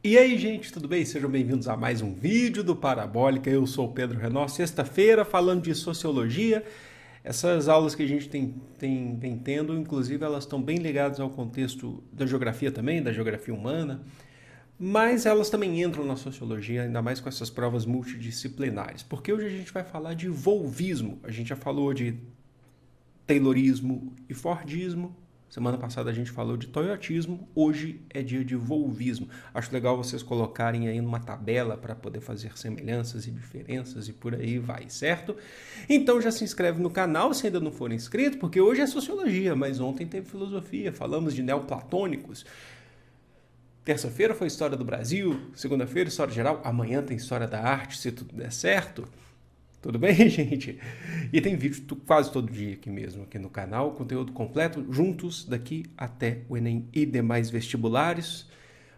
E aí, gente, tudo bem? Sejam bem-vindos a mais um vídeo do Parabólica. Eu sou o Pedro Renó, sexta-feira, falando de sociologia. Essas aulas que a gente vem tendo, inclusive, elas estão bem ligadas ao contexto da geografia também, da geografia humana, mas elas também entram na sociologia, ainda mais com essas provas multidisciplinares, porque hoje a gente vai falar de volvismo. A gente já falou de taylorismo e fordismo. Semana passada a gente falou de toyotismo, hoje é dia de volvismo. Acho legal vocês colocarem aí numa tabela para poder fazer semelhanças e diferenças e por aí vai, certo? Então já se inscreve no canal se ainda não for inscrito, porque hoje é sociologia, mas ontem teve filosofia, falamos de neoplatônicos. Terça-feira foi História do Brasil, segunda-feira História Geral, amanhã tem História da Arte, se tudo der certo. Tudo bem, gente? E tem vídeo quase todo dia aqui mesmo, aqui no canal, conteúdo completo, juntos daqui até o Enem e demais vestibulares.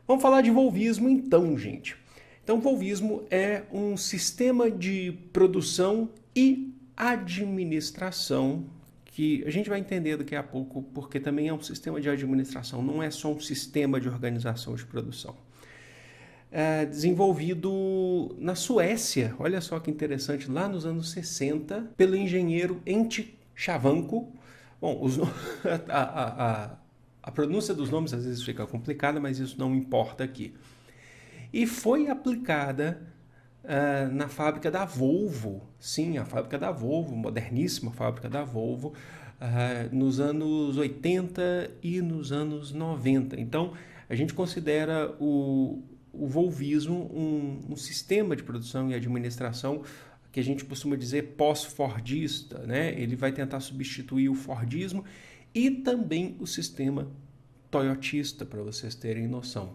Vamos falar de volvismo então, gente. Então, volvismo é um sistema de produção e administração que a gente vai entender daqui a pouco, porque também é um sistema de administração, não é só um sistema de organização de produção. Desenvolvido na Suécia, olha só que interessante, lá nos anos 60, pelo engenheiro Enti Chavanko. Bom, a pronúncia dos nomes às vezes fica complicada, mas isso não importa aqui. E foi aplicada na fábrica da Volvo, sim, a fábrica da Volvo, moderníssima fábrica da Volvo, nos anos 80 e nos anos 90. Então, a gente considera o volvismo um sistema de produção e administração que a gente costuma dizer pós-fordista, né? Ele vai tentar substituir o fordismo e também o sistema toyotista, para vocês terem noção.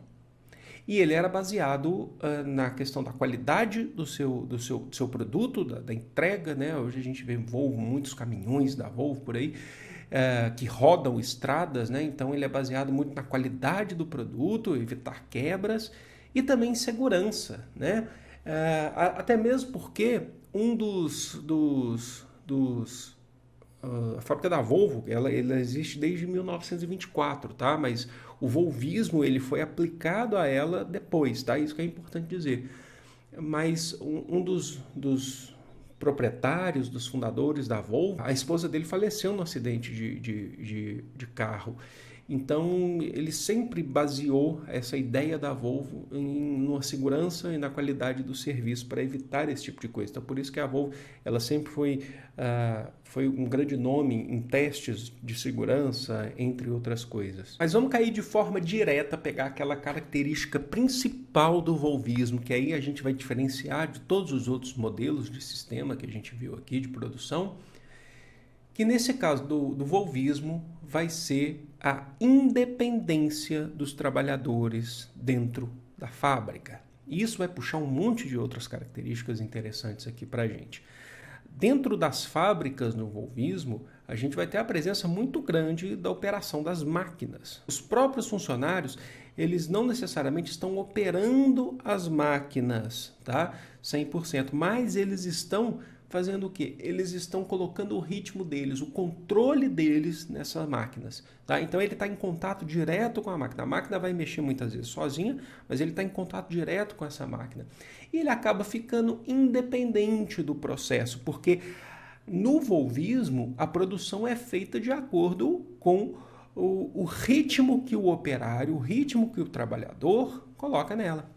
E ele era baseado na questão da qualidade do seu produto, da entrega, né? Hoje a gente vê Volvo, muitos caminhões da Volvo por aí, que rodam estradas, né? Então ele é baseado muito na qualidade do produto, evitar quebras, e também segurança, né? Até mesmo porque a fábrica da Volvo, ela existe desde 1924, tá? Mas o volvismo ele foi aplicado a ela depois, tá? Isso que é importante dizer. Mas um dos proprietários, dos fundadores da Volvo, a esposa dele faleceu no acidente de carro. Então, ele sempre baseou essa ideia da Volvo na segurança e na qualidade do serviço para evitar esse tipo de coisa. Então, por isso que a Volvo ela sempre foi um grande nome em testes de segurança, entre outras coisas. Mas vamos cair de forma direta, pegar aquela característica principal do volvismo, que aí a gente vai diferenciar de todos os outros modelos de sistema que a gente viu aqui de produção, que nesse caso do volvismo vai ser a independência dos trabalhadores dentro da fábrica. E isso vai puxar um monte de outras características interessantes aqui para a gente. Dentro das fábricas no volvismo, a gente vai ter a presença muito grande da operação das máquinas. Os próprios funcionários, eles não necessariamente estão operando as máquinas, tá? 100%, mas eles estão fazendo o quê? Eles estão colocando o ritmo deles, o controle deles nessas máquinas. Tá? Então ele está em contato direto com a máquina vai mexer muitas vezes sozinha, mas ele está em contato direto com essa máquina. E ele acaba ficando independente do processo, porque no volvismo a produção é feita de acordo com o ritmo que o operário, o ritmo que o trabalhador coloca nela.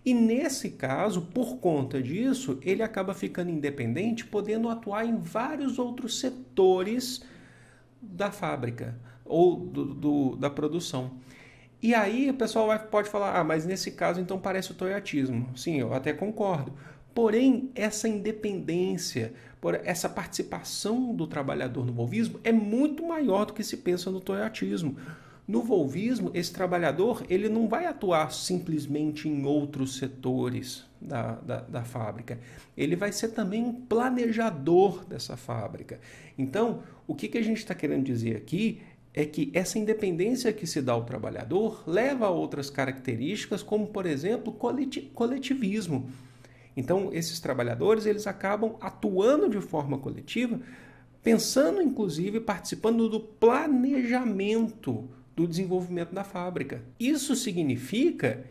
E nesse caso, por conta disso, ele acaba ficando independente, podendo atuar em vários outros setores da fábrica ou da produção. E aí o pessoal pode falar, mas nesse caso então parece o toyotismo. Sim, eu até concordo. Porém, essa independência, essa participação do trabalhador no volvismo é muito maior do que se pensa no toyotismo. No volvismo, esse trabalhador ele não vai atuar simplesmente em outros setores da fábrica. Ele vai ser também um planejador dessa fábrica. Então, o que a gente está querendo dizer aqui é que essa independência que se dá ao trabalhador leva a outras características, como, por exemplo, coletivismo. Então, esses trabalhadores eles acabam atuando de forma coletiva, pensando, inclusive, participando do planejamento do desenvolvimento da fábrica. Isso significa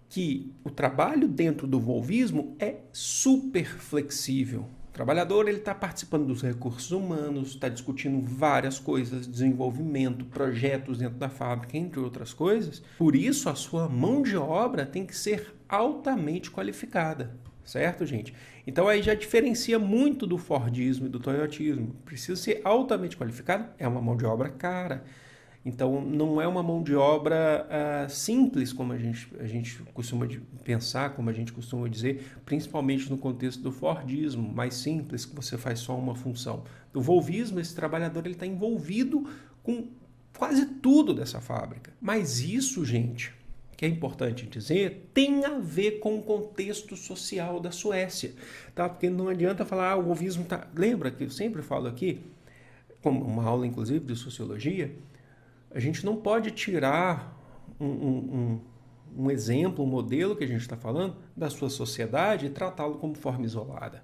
que o trabalho dentro do volvismo é super flexível. O trabalhador está participando dos recursos humanos, está discutindo várias coisas, desenvolvimento, projetos dentro da fábrica, entre outras coisas. Por isso, a sua mão de obra tem que ser altamente qualificada, certo, gente? Então aí já diferencia muito do Fordismo e do Toyotismo. Precisa ser altamente qualificado, é uma mão de obra cara. Então, não é uma mão de obra simples, como a gente costuma pensar, como a gente costuma dizer, principalmente no contexto do Fordismo, mais simples, que você faz só uma função. No volvismo, esse trabalhador está envolvido com quase tudo dessa fábrica. Mas isso, gente, que é importante dizer, tem a ver com o contexto social da Suécia. Tá? Porque não adianta falar, o volvismo está... Lembra que eu sempre falo aqui, como uma aula, inclusive, de sociologia, a gente não pode tirar um exemplo, um modelo que a gente está falando da sua sociedade e tratá-lo como forma isolada.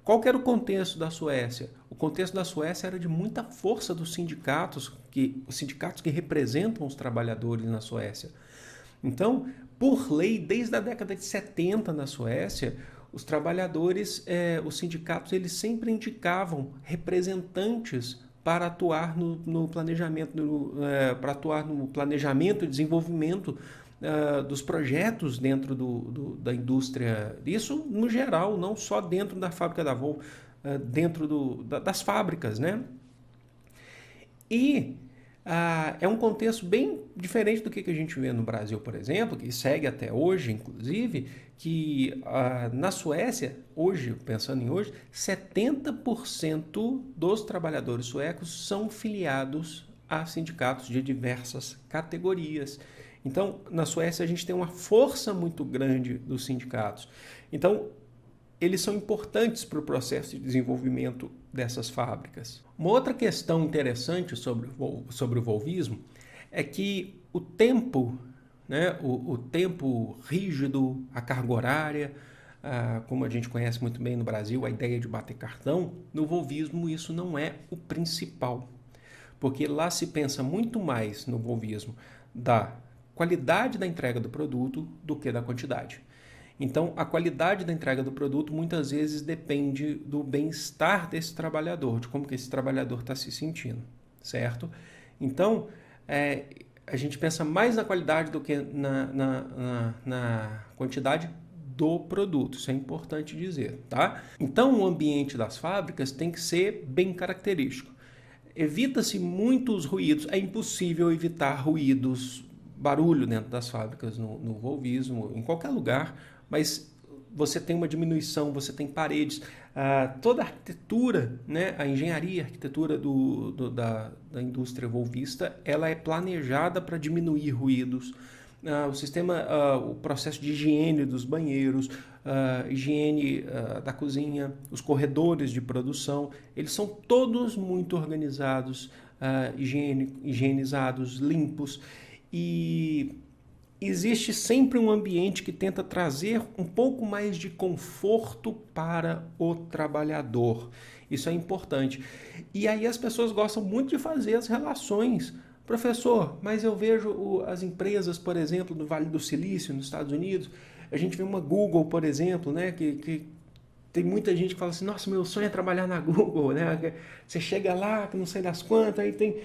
Qual que era o contexto da Suécia? O contexto da Suécia era de muita força dos sindicatos, os sindicatos que representam os trabalhadores na Suécia. Então, por lei, desde a década de 70 na Suécia, os trabalhadores, os sindicatos, eles sempre indicavam representantes para atuar no planejamento, e desenvolvimento dos projetos dentro da indústria. Isso no geral, não só dentro da fábrica da Volvo, dentro das fábricas, né? E é um contexto bem diferente do que a gente vê no Brasil, por exemplo, que segue até hoje, inclusive, que na Suécia, hoje, pensando em hoje, 70% dos trabalhadores suecos são filiados a sindicatos de diversas categorias. Então, na Suécia, a gente tem uma força muito grande dos sindicatos. Então, eles são importantes para o processo de desenvolvimento dessas fábricas. Uma outra questão interessante sobre o volvismo é que o tempo, né, o tempo rígido, a carga horária, como a gente conhece muito bem no Brasil, a ideia de bater cartão, no volvismo isso não é o principal, porque lá se pensa muito mais no volvismo da qualidade da entrega do produto do que da quantidade. Então, a qualidade da entrega do produto muitas vezes depende do bem-estar desse trabalhador, de como que esse trabalhador está se sentindo, certo? Então, a gente pensa mais na qualidade do que na quantidade do produto, isso é importante dizer, tá? Então, o ambiente das fábricas tem que ser bem característico. Evita-se muitos ruídos, é impossível evitar ruídos, barulho dentro das fábricas no volvismo, em qualquer lugar, mas você tem uma diminuição, você tem paredes, toda a arquitetura, né, a engenharia, a arquitetura da indústria volvista, ela é planejada para diminuir ruídos. O processo de higiene dos banheiros, higiene da cozinha, os corredores de produção, eles são todos muito organizados, higienizados, limpos, e existe sempre um ambiente que tenta trazer um pouco mais de conforto para o trabalhador. Isso é importante. E aí as pessoas gostam muito de fazer as relações. Professor, mas eu vejo as empresas, por exemplo, do Vale do Silício, nos Estados Unidos, a gente vê uma Google, por exemplo, né, que tem muita gente que fala assim, nossa, meu sonho é trabalhar na Google, né? Você chega lá, que não sei das quantas, aí tem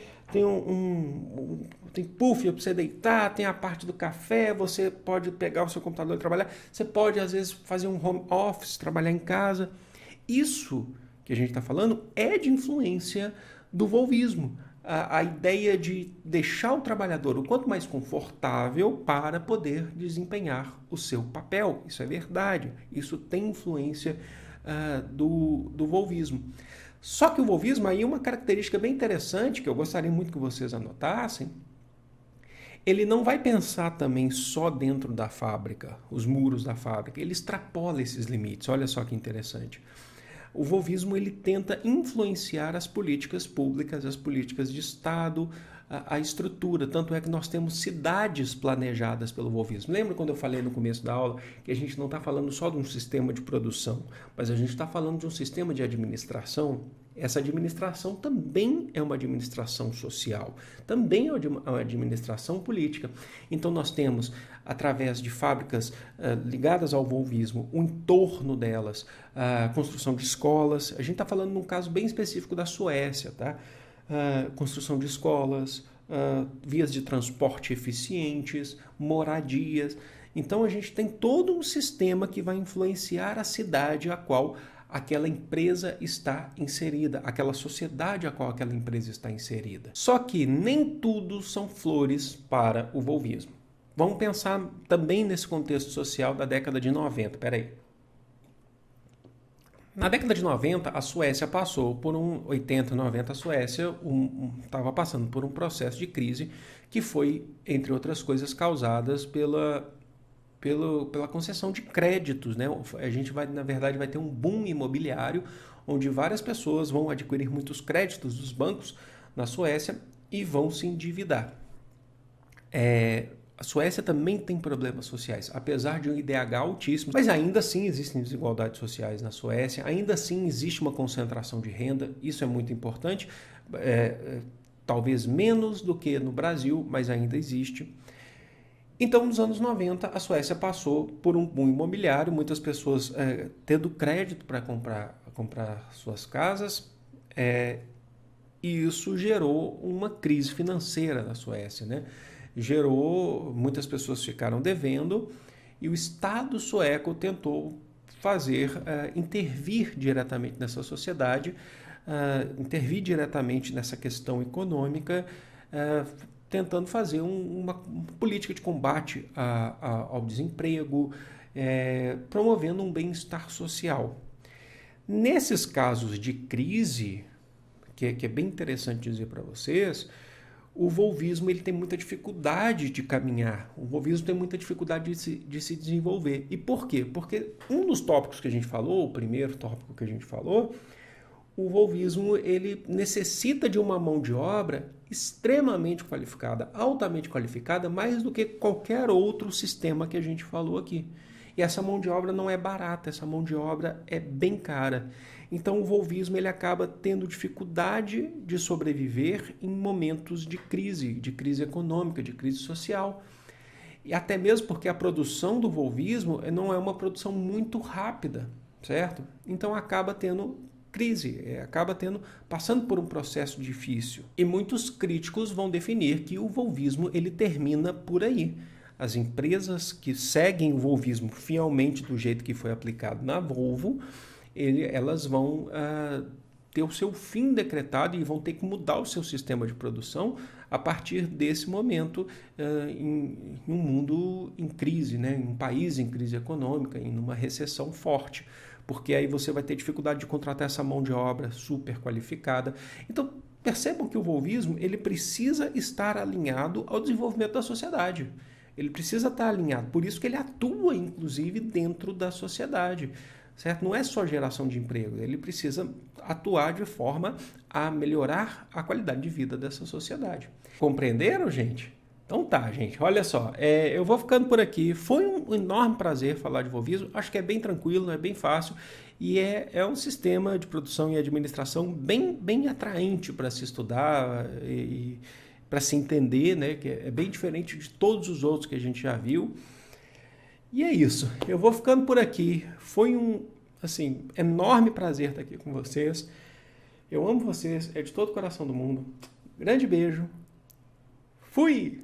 puff para você deitar, tem a parte do café, você pode pegar o seu computador e trabalhar, você pode, às vezes, fazer um home office, trabalhar em casa. Isso que a gente está falando é de influência do volvismo. A ideia de deixar o trabalhador o quanto mais confortável para poder desempenhar o seu papel. Isso é verdade, isso tem influência do volvismo. Só que o volvismo aí é uma característica bem interessante, que eu gostaria muito que vocês anotassem. Ele não vai pensar também só dentro da fábrica, os muros da fábrica, ele extrapola esses limites, olha só que interessante. O volvismo ele tenta influenciar as políticas públicas, as políticas de Estado, a estrutura. Tanto é que nós temos cidades planejadas pelo volvismo. Lembra quando eu falei no começo da aula que a gente não está falando só de um sistema de produção, mas a gente está falando de um sistema de administração? essa administração também é uma administração social, também é uma administração política. Então nós temos, através de fábricas ligadas ao volvismo, o entorno delas, a construção de escolas. A gente está falando num caso bem específico da Suécia, tá? Construção de escolas, vias de transporte eficientes, moradias. Então a gente tem todo um sistema que vai influenciar a cidade a qual aquela empresa está inserida, aquela sociedade a qual aquela empresa está inserida. Só que nem tudo são flores para o volvismo. Vamos pensar também nesse contexto social da década de 90. Peraí. Na década de 90, a Suécia passou por 80, 90, a Suécia estava passando por um processo de crise que foi, entre outras coisas, causadas pela concessão de créditos, né? A gente vai, na verdade, vai ter um boom imobiliário onde várias pessoas vão adquirir muitos créditos dos bancos na Suécia e vão se endividar. A Suécia também tem problemas sociais, apesar de um IDH altíssimo, mas ainda assim existem desigualdades sociais na Suécia, ainda assim existe uma concentração de renda, isso é muito importante, talvez menos do que no Brasil, mas ainda existe. Então, nos anos 90, a Suécia passou por um boom imobiliário, muitas pessoas tendo crédito para comprar suas casas, e isso gerou uma crise financeira na Suécia, né? Muitas pessoas ficaram devendo e o Estado sueco tentou intervir diretamente nessa sociedade, intervir diretamente nessa questão econômica, tentando fazer uma política de combate ao desemprego, promovendo um bem-estar social. Nesses casos de crise, que é bem interessante dizer para vocês, o volvismo ele tem muita dificuldade de caminhar, o volvismo tem muita dificuldade de se desenvolver. E por quê? Porque um dos tópicos que a gente falou, o primeiro tópico que a gente falou, o volvismo ele necessita de uma mão de obra extremamente qualificada, altamente qualificada, mais do que qualquer outro sistema que a gente falou aqui. E essa mão de obra não é barata, essa mão de obra é bem cara. Então o volvismo ele acaba tendo dificuldade de sobreviver em momentos de crise econômica, de crise social. E até mesmo porque a produção do volvismo não é uma produção muito rápida, certo? Então acaba tendo crise, passando por um processo difícil. E muitos críticos vão definir que o volvismo ele termina por aí. As empresas que seguem o volvismo fielmente do jeito que foi aplicado na Volvo, elas vão ter o seu fim decretado e vão ter que mudar o seu sistema de produção a partir desse momento em um mundo em crise, né? Em um país em crise econômica, em uma recessão forte, porque aí você vai ter dificuldade de contratar essa mão de obra super qualificada. Então, percebam que o volvismo ele precisa estar alinhado ao desenvolvimento da sociedade. Ele precisa estar alinhado, por isso que ele atua, inclusive, dentro da sociedade. Certo? Não é só geração de emprego, ele precisa atuar de forma a melhorar a qualidade de vida dessa sociedade. Compreenderam, gente? Então tá, gente, olha só, eu vou ficando por aqui. Foi um enorme prazer falar de volvismo, acho que é bem tranquilo, é bem fácil e é um sistema de produção e administração bem atraente para se estudar e para se entender, né? Que é bem diferente de todos os outros que a gente já viu. E é isso, eu vou ficando por aqui. Foi um enorme prazer estar aqui com vocês. Eu amo vocês, é de todo o coração do mundo. Grande beijo. Fui!